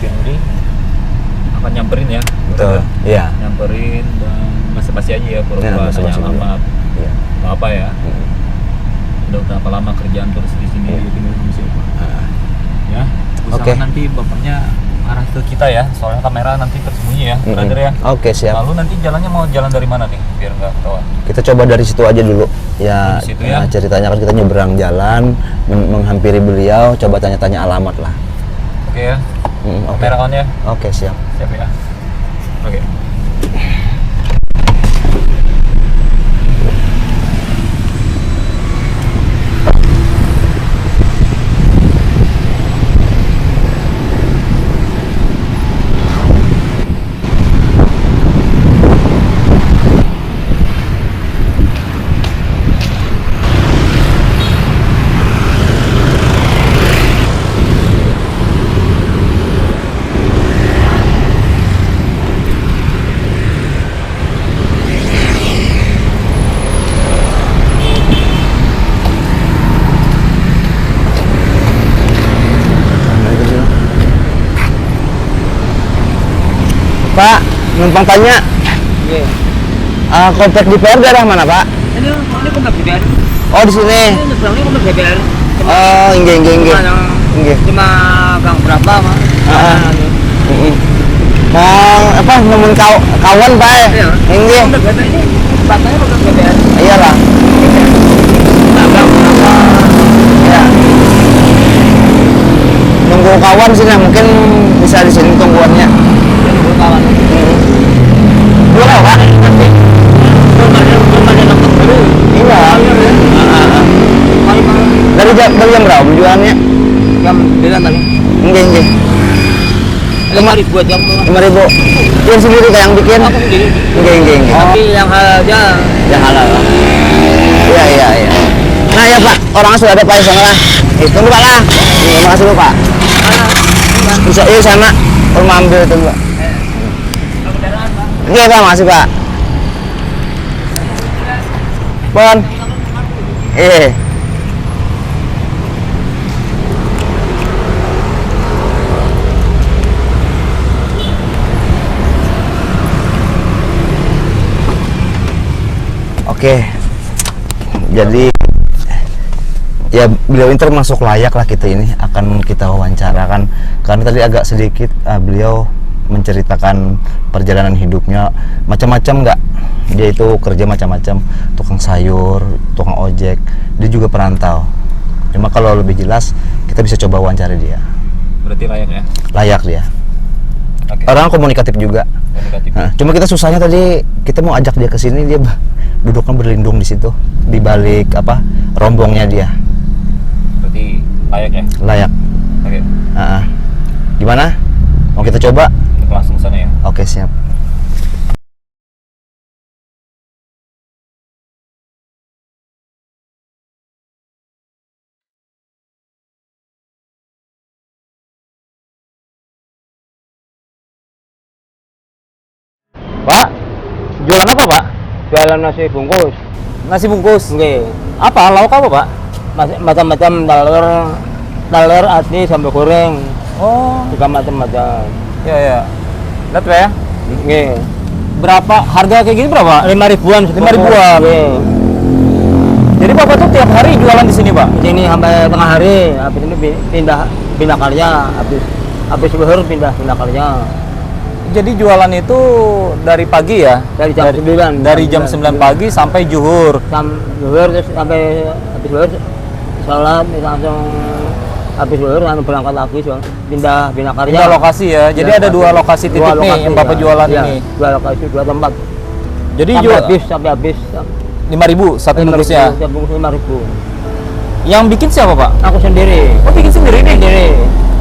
ini akan nyamperin ya. Betul. Iya. Nyamperin dan basa-basi aja ya, pura-pura Ya, basa-basi tanya dulu. alamat. Iya. Apa ya? Udah berapa lama kerjaan terus di sini Iya. di Indonesia, Pak? Ya. Oke. Usahakan nanti bapaknya arah ke kita ya, soalnya kamera nanti tersembunyi ya, brother ya. Oke, siap. Lalu nanti jalannya mau jalan dari mana nih, biar nggak ketahuan? Kita coba dari situ aja dulu. Ya, Di situ ya? ceritanya kan kita nyebrang jalan, menghampiri beliau, coba tanya-tanya alamat lah. Oke ya, Oke. kamera on ya, Oke, siap. siap ya. Oke. Pak, numpang tanya, Iya. komplek DPR daerah mana, Pak? Ini komplek DPR. Oh, di sini. Ini nyebrangnya komplek DPR. Oh, inggih. Inggih. Cuma gang berapa, Pak? Mau apa nemuin kawan, Pak? Iya. Inggih. Komplek DPR ini tempatnya komplek DPR. Iyalah. Gang berapa? Ya. Nunggu kawan sini, mungkin bisa di sini tungguannya. Ini kawan. Boleh, Pak? Belum ada nomor baru. Iya. Dari jam berapa jualannya? Jam 9 tadi. Inggih. 5.000 buat kamu. 5.000. Yang sendiri kayak yang bikin? Aku sendiri. Inggih. Tapi yang halal aja. Ya halal. Iya. Nah ya Pak, orangnya sudah ada Pak di sana lah. Tunggu Pak lah. Terima kasih Pak. Bisa sana. Rumah ambil itu Pak. Iya Pak, masih Pak. Pon. Oke. Jadi ya beliau ini termasuk layak lah kita ini akan kita wawancarakan, karena tadi agak sedikit beliau menceritakan perjalanan hidupnya macam-macam. Nggak, dia itu kerja macam-macam, tukang sayur, tukang ojek, dia juga perantau. Cuma kalau lebih jelas kita bisa coba wawancara dia. Berarti layak ya? Layak dia. Oke. Orang komunikatif juga. Komunikatif. Nah, cuma kita susahnya tadi kita mau ajak dia ke sini, dia duduknya berlindung di situ di balik apa rombongnya dia. Berarti layak ya? Layak. Oke. Gimana? Mau kita coba? Kita langsung sana ya. Oke, siap. Pak, jualan apa Pak? Jualan nasi bungkus. Nasi bungkus. Oke. Apa? Lauk apa Pak? Macam-macam telur, ati, sambal goreng. Oh, Juga macam-macam. ya. Lihat Pak ya. Oke. Berapa harga kayak gini berapa? 5.000-an. 5.000-an. Oke. Jadi Bapak tuh tiap hari jualan di sini, Pak? Di sini sampai tengah hari. Habis ini pindah kerja. Habis zuhur pindah kerja. Jadi jualan itu dari pagi ya? Dari jam 9. Dari jam 9 pagi sampai zuhur. Zuhur terus sampai habis zuhur sholat langsung habis zuhur langsung berangkat lagi pindah kerja. Pindah lokasi ya. Jadi ada dua lokasi titik nih yang Bapak jualan ini. Dua lokasi, dua tempat. Jadi sampai habis 5.000 satu bungkusnya. Satu bungkus 5.000. Yang bikin siapa, Pak? Aku sendiri. Oh, bikin sendiri nih? Sendiri.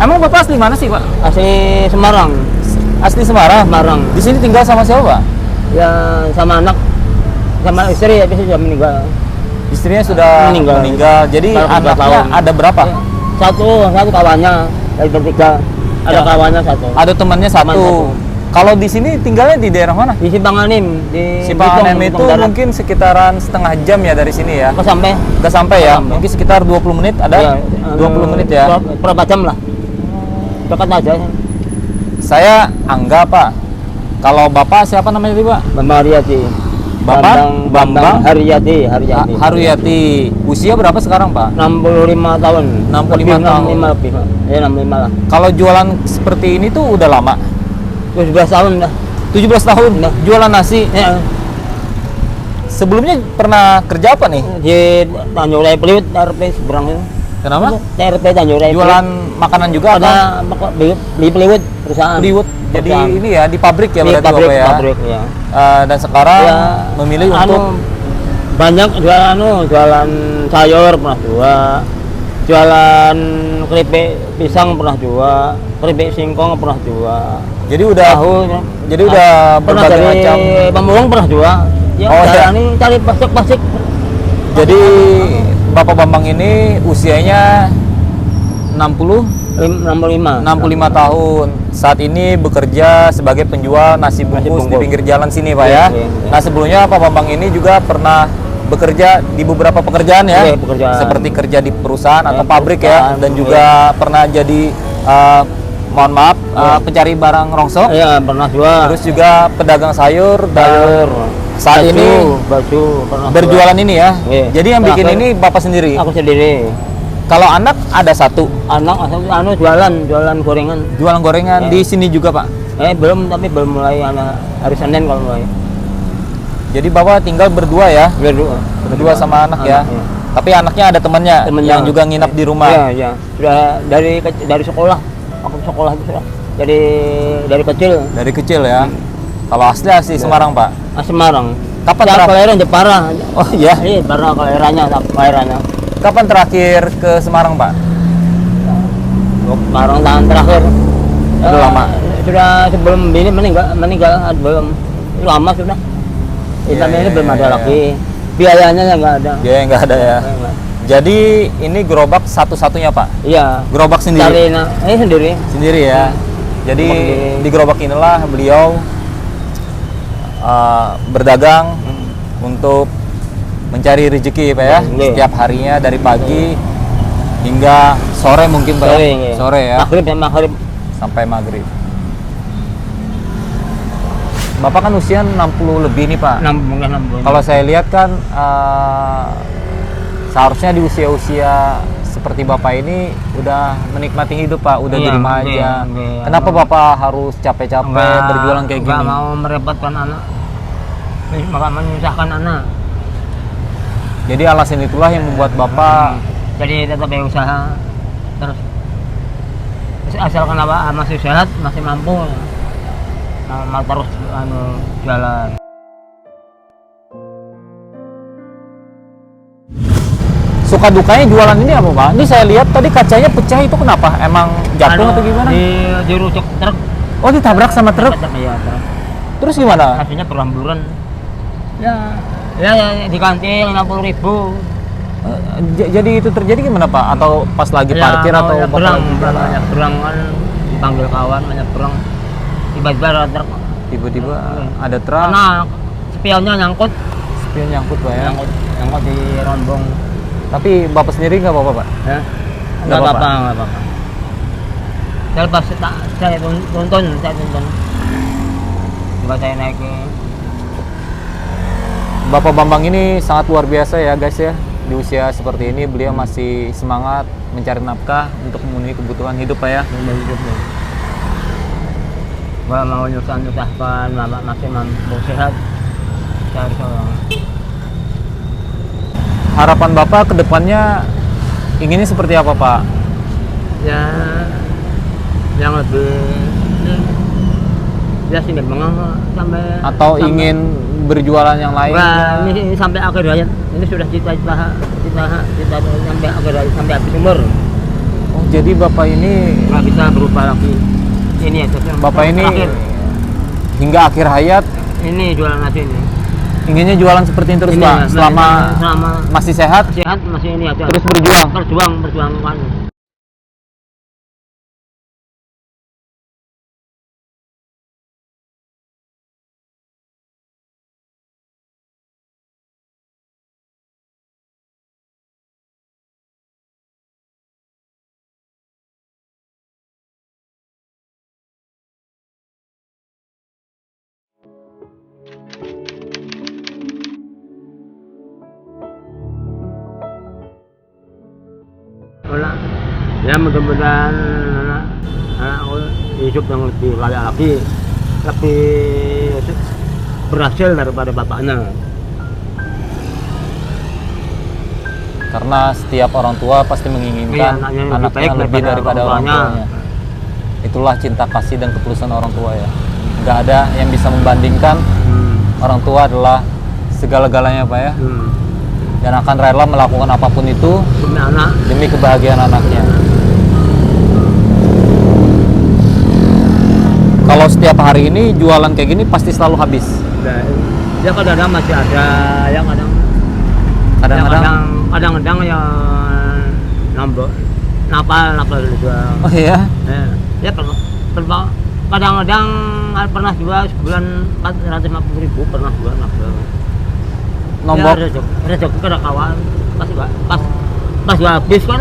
Emang Bapak asli mana sih, Pak? Asli Semarang. Asli Semarang? Semarang. Di sini tinggal sama siapa, Pak? Ya sama anak, sama istri ya, sudah meninggal. Istrinya sudah meninggal. Jadi Kalau anaknya ada berapa? Satu kawannya dari bertiga. Ada Ya. kawannya satu. Ada temannya Teman satu. Kalau di sini tinggalnya di daerah mana? Di Simpanganim, di Simpanganim itu Darat. mungkin sekitaran setengah jam ya dari sini ya? Nggak sampai. Nggak sampai ya? Sampai. Mungkin sekitar 20 menit ada? Ya, 20 menit ya? Berapa jam lah? Dekat aja. Saya Angga, Pak. Kalau Bapak siapa namanya tadi, Pak? Bambang Haryati. Bapak Bambang Haryati. Haruyati. Usia berapa sekarang, Pak? 65 tahun. 65 tahun. 65 lebih, Pak. Ya 65 lah. Kalau jualan seperti ini tuh udah lama. 17 tahun dah. 17 tahun Udah. jualan nasi. Ya, Sebelumnya pernah kerja apa nih? di Tanjung Raya Peliwut, TRP seberang itu. Kenapa? TRP Tanjung Raya Jualan makanan juga atau ada beli Peliwut perusahaan. Plywood? Jadi Perusahaan. ini ya di pabrik ya Di berarti pabrik, Bapak ya. pabrik ya. Dan sekarang Ya, memilih anu, untuk banyak jualan jualan sayur pernah jualan keripik pisang pernah keripik singkong pernah jadi udah tahu jadi udah pernah berbagai dari macam. pemulung pernah ya Oh, ya. ini cari pasik Jadi Bapak Bambang ini usianya 65 65 tahun. Saat ini bekerja sebagai penjual nasi bungkus di pinggir jalan sini, Pak ya. Iya. Nah, sebelumnya Pak Bambang ini juga pernah bekerja di beberapa pekerjaan ya. Iya, pekerjaan. Seperti kerja di perusahaan atau Iya, pabrik ya, perusahaan, dan juga pernah jadi mohon maaf pencari barang rongsok. ya pernah jual Terus juga pedagang sayur dan saat baju, ini baju pernah berjualan ini ya. Iya. Jadi yang bikin Terakhir, ini Bapak sendiri. aku sendiri. Kalau anak ada satu, Anak jualan gorengan. jualan gorengan Iya. di sini juga, Pak. Belum, tapi belum mulai hari Senin kalau mulai. Jadi Bapak tinggal berdua ya, berdua sama anak ya. Iya. Tapi anaknya ada temannya yang juga nginap di rumah. Iya, iya. Sudah dari sekolah. Aku sekolah itu sudah. Dari kecil. Dari kecil ya. Kalau asli Semarang, Pak. Semarang. Kapan Ya, terakhir? kelahiran Jepara. Oh iya. Iya, Jepara kelahirannya. Kapan terakhir ke Semarang, Pak? Semarang tahun terakhir. Udah lama. Sudah sebelum ini meninggal belum. Lama sudah. Iya, Ini iya, belum ada iya, lagi. Biayanya yang nggak ada. Dia nggak ada ya. Enggak. Jadi ini gerobak satu-satunya, Pak. Iya. Gerobak sendiri. Sendiri. Sendiri ya. Jadi Gerobak di gerobak inilah beliau berdagang untuk mencari rezeki, Pak ya. Iya. Setiap harinya dari pagi hingga sore mungkin, Pak. Sore, Ya? iya. Sore ya. Maghrib. Sampai maghrib. Bapak kan usia 60 lebih nih, Pak. 60. Kalau saya lihat kan seharusnya di usia-usia seperti Bapak ini udah menikmati hidup, Pak, udah Iya, di rumah aja. iya. Kenapa Bapak harus capek-capek berjualan kayak Nggak gini? mau merepotkan anak. Maka menyusahkan anak. Jadi alasan itulah yang membuat Bapak Jadi tetap usaha terus asalkan masih sehat, masih mampu, mau terus jalan. suka dukanya jualan ini apa, Pak? Ini saya lihat tadi kacanya pecah, itu kenapa? Emang jatuh atau gimana? Di rucuk truk. Oh, ditabrak sama truk. Iya, truk. Terus gimana? Hasilnya berhamburan. Ya, diganti 60.000. Jadi itu terjadi gimana, Pak? Atau pas lagi parkir atau Bapak lagi jalan? Berang kan dipanggil kawan, banyak berang. Tiba-tiba ada truk. Tiba-tiba ada truk. Karena spionnya nyangkut, Spion nyangkut, Pak ya. nyangkut di rombong. Tapi Bapak sendiri nggak apa-apa, Pak? Ya. Nggak Nggak apa-apa. apa-apa. Saya pas saya tuntun. Enggak saya naikin. Bapak Bambang ini sangat luar biasa ya, guys ya. Di usia seperti ini beliau masih semangat mencari nafkah untuk memenuhi kebutuhan hidup, Pak ya. Gua mau nyusah-nyusahkan, masih mampu sehat. Saya harus tolong. Harapan Bapak ke depannya inginnya seperti apa, Pak? Ya, yang lebih ya sini sampai Atau ingin berjualan yang lain? Wah, ini sampai akhir hayat. Ini sudah cita-cita sampai akhir hayat, sampai habis umur. Oh, jadi Bapak ini Nggak bisa berubah lagi. Ini ya, Bapak ini terakhir. hingga akhir hayat Ini jualan nasi ini. inginnya jualan seperti ini terus, Ini, Pak, selama masih sehat sehat masih ini aja. terus berjuang. Berjuang. Anak, ya mudah-mudahan anak aku hidup yang lebih layak lagi, lebih berhasil daripada bapaknya. Karena setiap orang tua pasti menginginkan Iya, anaknya anaknya lebih daripada orang tuanya. tuanya. Itulah cinta kasih dan ketulusan orang tua ya. Nggak ada yang bisa membandingkan. Orang tua adalah segala-galanya Pak ya. Dan akan rela melakukan apapun itu Demi anak. demi kebahagiaan anaknya. Kalau setiap hari ini jualan kayak gini pasti selalu habis. Ya kadang-kadang masih ada, yang kadang-kadang ya nambah napal juga. Oh iya. Ya kadang-kadang pernah jual sebulan 450.000 pernah jual nambah. Nombok. Ya, rezeki kada kawan pas habis kan,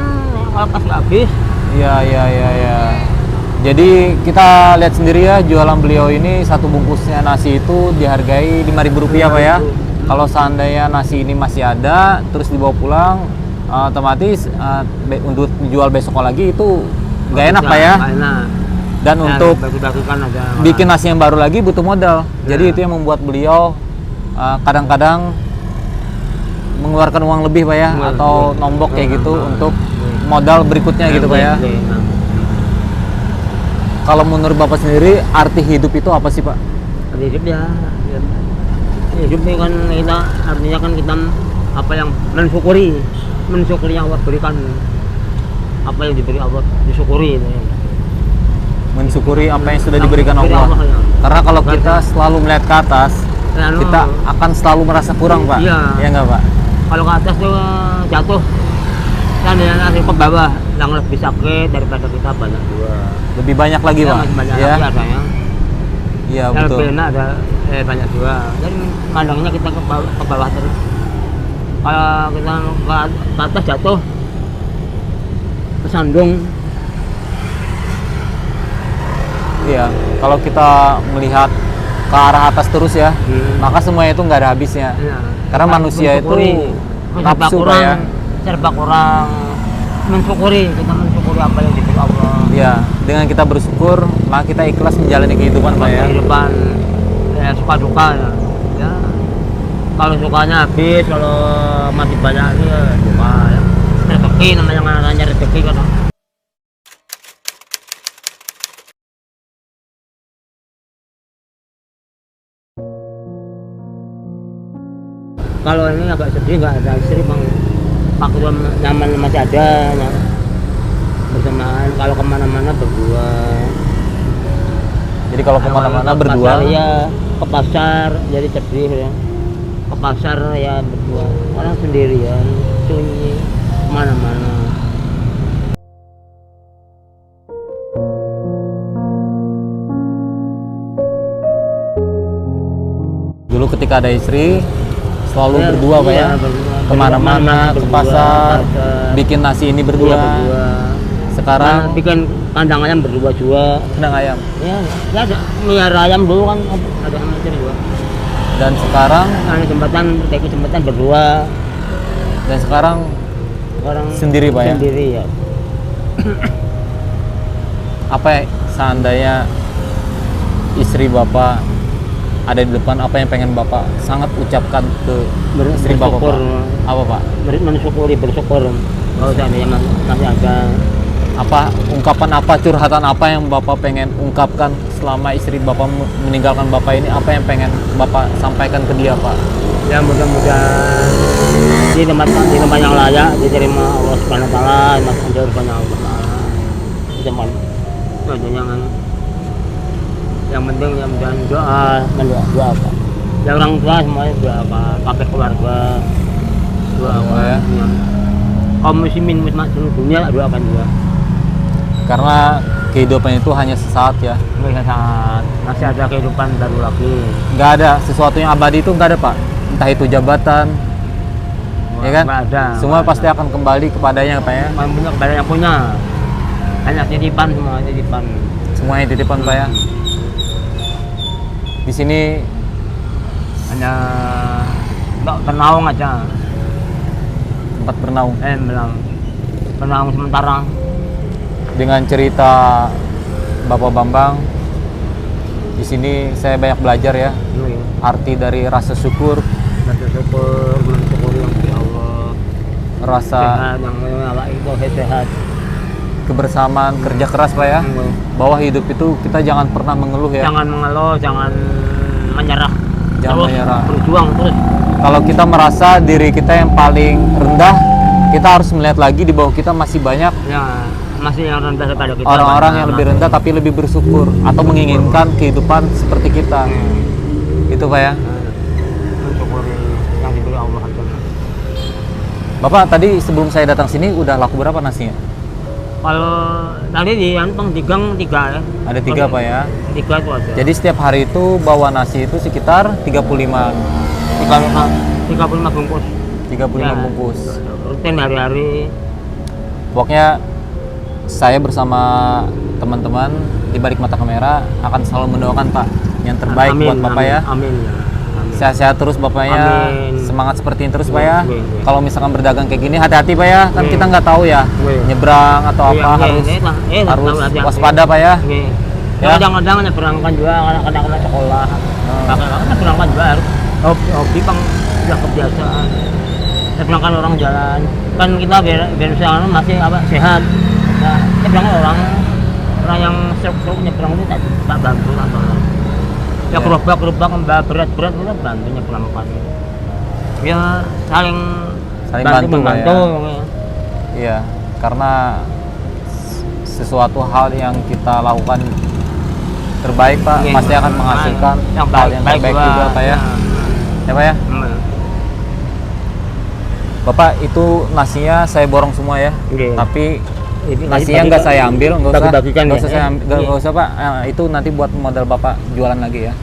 kalau pas habis. Iya. Jadi kita lihat sendiri ya, jualan beliau ini satu bungkusnya nasi itu dihargai Rp5.000 Pak ya. Kalau seandainya nasi ini masih ada terus dibawa pulang, otomatis untuk dijual besok lagi itu nggak enak Pak ya. Enak. Dan Ya, untuk bagi-bagikan aja. bikin nasi yang baru lagi butuh modal. Jadi itu yang membuat beliau kadang-kadang mengeluarkan uang lebih Pak ya, atau nombok kayak gitu untuk modal berikutnya gitu Pak ya. Kalau menurut Bapak sendiri arti hidup itu apa sih Pak? Hidup ya, hidup ini kan kita, artinya kan kita apa yang mensyukuri yang Allah berikan, apa yang diberi Allah disyukuri itu. Mensyukuri apa yang sudah diberikan Allah. Ya. Karena kalau kita selalu melihat ke atas, kita akan selalu merasa kurang Pak. Iya. Ya nggak Pak? Kalau ke atas tuh jatuh, kan yang nanti ke bawah yang lebih sakit daripada kita banyak juga. Lebih banyak lagi Pak. Masih banyak Ya. lagi adanya. Iya Yang betul. lebih enak ada banyak juga. Jadi mandangnya kita ke bawah terus. Kalau kita ke atas jatuh, tersandung. Iya. Kalau kita melihat ke arah atas terus ya, maka semuanya itu nggak ada habisnya. Ya. Karena manusia itu nafsu Pak ya. Serba kurang mensyukuri, kita mensyukuri apa yang diberi Allah. Iya, dengan kita bersyukur, maka kita ikhlas menjalani kehidupan Pak ya. Kehidupan suka duka ya. Ya. Kalau sukanya habis, kalau masih banyak ya duka ya. Rezeki namanya rezeki kan. Kalau ini agak sedih, nggak ada istri bang. Faktor nyaman masih ada, bersamaan. Kalau kemana-mana berdua. Jadi kalau kemana-mana berdua, Ya ke pasar jadi sedih ya. Ke pasar ya berdua. Orang sendirian, sunyi, kemana-mana. dulu ketika ada istri selalu Ya, berdua Pak ya, berdua. kemana-mana, ke Berdua, pasar, pasar. bikin nasi ini Iya, berdua. berdua. Sekarang bikin kandang ayam berdua juga. kandang ayam. Ya ada melihara ayam dulu kan ada sama istri juga. Dan sekarang Ada kesempatan berdua. sekarang Orang Sendiri, Pak, ya? Sendiri ya. apa ya, seandainya istri Bapak ada di depan, apa yang pengen Bapak sangat ucapkan ke istri Bapak Bersyukur. Pak? Apa Pak? Mensyukuri, bersyukur. Kalau seandainya masih ada. Apa ungkapan apa, curhatan apa yang Bapak pengen ungkapkan selama istri Bapak meninggalkan Bapak ini, apa yang pengen Bapak sampaikan ke dia Pak? Ya mudah-mudahan di tempat yang layak diterima Allah Subhanahu wa taala, masuk surga Allah taala. Jangan jangan yang penting yang doa apa. Yang orang tua semuanya doa apa, kabeh keluarga doa apa ya. Kaum muslimin seluruh dunia doakan juga. Karena kehidupan itu hanya sesaat ya, Nggak saat masih ada kehidupan baru lagi. nggak ada sesuatu yang abadi, itu nggak ada Pak. Entah itu jabatan, ya kan? Nggak ada. Semua nggak pasti ada. akan kembali kepadanya Pak ya. Yang punya kepada yang punya. Hanya titipan, semua titipan. Semuanya titipan Pak ya. Di sini hanya bernaung aja. Tempat bernaung. Bernaung sementara. Dengan cerita Bapak Bambang, di sini saya banyak belajar ya, arti dari rasa syukur, Mensyukuri yang di Allah. rasa Sehat, yang Allah itu sehat. kebersamaan, kerja keras Pak ya. Bahwa hidup itu kita jangan pernah mengeluh ya. Jangan mengeluh, jangan menyerah. Jangan Terus menyerah. berjuang terus. Kalau kita merasa diri kita yang paling rendah, kita harus melihat lagi di bawah kita masih banyak Ya, masih yang rendah daripada kita. orang-orang banyak. yang lebih rendah tapi lebih bersyukur atau menginginkan kehidupan seperti kita. Itu Pak ya. Mensyukuri yang diberi Allah aja. Bapak tadi sebelum saya datang sini udah laku berapa nasinya? Kalau tadi di Antong di gang 3 ya. Ada 3 Pak ya. 3 itu aja. Jadi setiap hari itu bawa nasi itu sekitar 35 35 bungkus. 35 Ya, bungkus. Rutin hari-hari. Pokoknya saya bersama teman-teman di balik mata kamera akan selalu mendoakan Pak yang terbaik Amin, buat Bapak amin, ya. Amin ya. Amin. Sehat-sehat terus Bapaknya. Amin. Semangat seperti ini terus Pak ya. Iya, iya. Kalau misalkan berdagang kayak gini hati-hati Pak ya. Kan Iya. kita nggak tahu ya Iya. nyebrang atau Iya, apa iya, harus iya, harus hati-hati. waspada Pak ya. Oke. Ya. Kadang-kadang nyebrangkan juga kadang-kadang sekolah. Kadang-kadang nyebrangkan juga harus hobi bang sudah kebiasaan. Nyebrangkan orang jalan. Kan kita biar usaha masih sehat. Nah, nyebrangkan orang yang stroke nyebrang itu tak bantu lah tolong. Ya gerobak berat-berat itu bantu nyebrangkan. Ya saling Bantu Pak ya. membantu. Iya, karena sesuatu hal yang kita lakukan terbaik Pak Iya, pasti akan menghasilkan yang hal yang terbaik juga Pak ya. Ya Pak ya. Bapak itu nasinya saya borong semua ya. Iya. Tapi Ini nasinya nggak saya ambil, nggak usah. bagi-bagikan Nggak ya? usah saya ambil, Iya. nggak usah Pak. Itu nanti buat modal Bapak jualan lagi ya.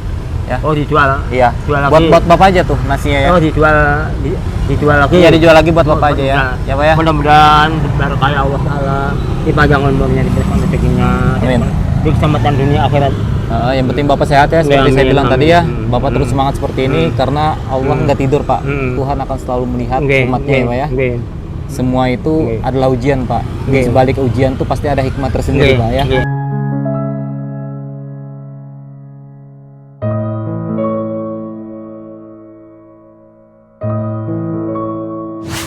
Ya. Oh dijual. Iya. Jual Buat lagi. Bapak aja tuh nasinya ya. Oh dijual lagi. Iya dijual lagi buat Bapak aja ya. Nah, Ya Pak ya. Mudah-mudahan berkah Allah Taala dipanjangkan umurnya, diberikan rezekinya. Amin. Di kesempatan dunia akhirat. Yang penting Bapak sehat ya, seperti Amin, saya bilang amin. tadi ya. Bapak terus semangat seperti ini karena Allah nggak tidur Pak. Hmm. Tuhan akan selalu melihat Oke, umatnya ya Pak ya. oke. Semua itu Oke. adalah ujian Pak. Di Oke. sebalik ujian tuh pasti ada hikmah tersendiri Oke, Pak ya. oke.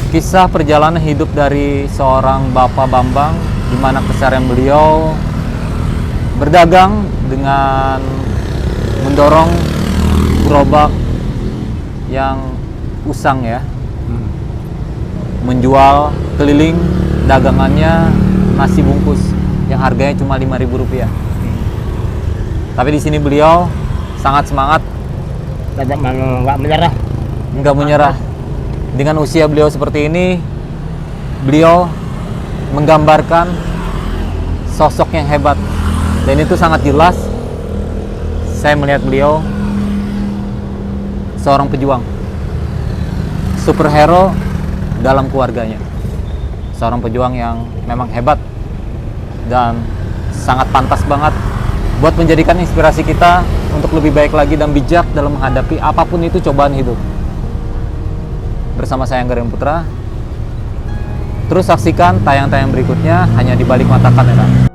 Kisah perjalanan hidup dari seorang Bapak Bambang, di mana keseharian beliau berdagang dengan mendorong gerobak yang usang ya, menjual keliling dagangannya nasi bungkus yang harganya cuma Rp5.000. Tapi di sini beliau sangat semangat, Nggak menyerah. nggak menyerah. Dengan usia beliau seperti ini, beliau menggambarkan sosok yang hebat. Dan itu sangat jelas. Saya melihat beliau seorang pejuang, superhero dalam keluarganya. Seorang pejuang yang memang hebat dan sangat pantas banget buat menjadikan inspirasi kita untuk lebih baik lagi dan bijak dalam menghadapi apapun itu cobaan hidup. Bersama saya Angga Putra. Terus saksikan tayang-tayang berikutnya hanya di balik mata kamera.